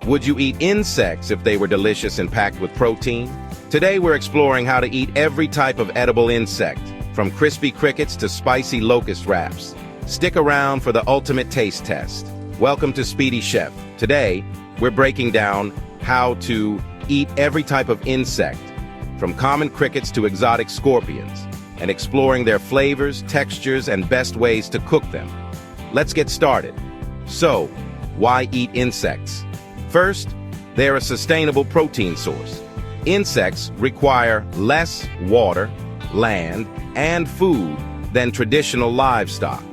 Would you eat insects if they were delicious and packed with protein? Today we're exploring how to eat every type of edible insect, from crispy crickets to spicy locust wraps. Stick around for the ultimate taste test. Welcome to Speedy Chef. Today, we're breaking down how to eat every type of insect, from common crickets to exotic scorpions, and exploring their flavors, textures, and best ways to cook them. Let's get started. So, why eat insects? First, they're a sustainable protein source. Insects require less water, land, and food than traditional livestock.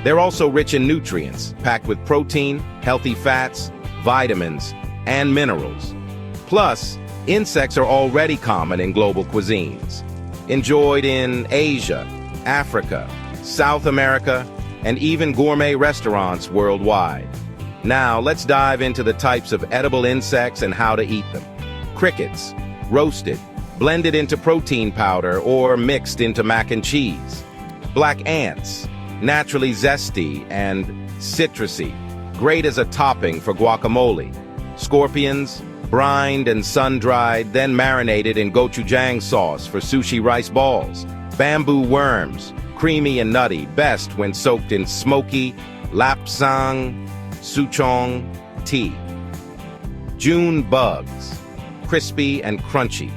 They're also rich in nutrients, packed with protein, healthy fats, vitamins, and minerals. Plus, insects are already common in global cuisines, enjoyed in Asia, Africa, South America, and even gourmet restaurants worldwide. Now, let's dive into the types of edible insects and how to eat them. Crickets, roasted, blended into protein powder, or mixed into mac and cheese. Black ants, naturally zesty and citrusy, great as a topping for guacamole. Scorpions, brined and sun-dried, then marinated in gochujang sauce for sushi rice balls. Bamboo worms, creamy and nutty, best when soaked in smoky lapsang souchong tea. June bugs, crispy and crunchy,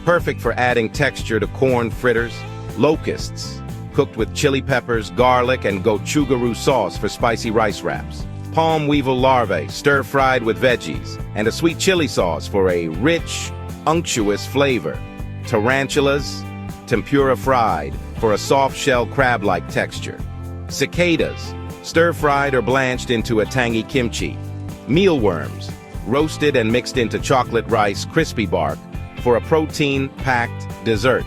perfect for adding texture to corn fritters. Locusts, cooked with chili peppers, garlic, and gochugaru sauce for spicy rice wraps. Palm weevil larvae, stir-fried with veggies, and a sweet chili sauce for a rich, unctuous flavor. Tarantulas, tempura fried for a soft-shell crab-like texture. Cicadas, stir-fried or blanched into a tangy kimchi. Mealworms, roasted and mixed into chocolate rice crispy bark for a protein-packed dessert.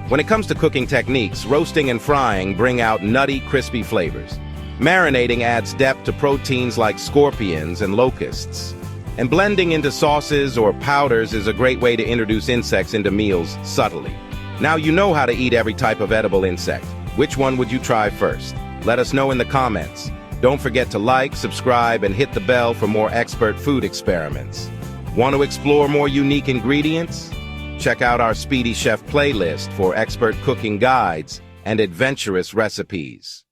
When it comes to cooking techniques, roasting and frying bring out nutty, crispy flavors. Marinating adds depth to proteins like scorpions and locusts. And blending into sauces or powders is a great way to introduce insects into meals subtly. Now you know how to eat every type of edible insect. Which one would you try first? Let us know in the comments. Don't forget to like, subscribe, and hit the bell for more expert food experiments. Want to explore more unique ingredients? Check out our Speedy Chef playlist for expert cooking guides and adventurous recipes.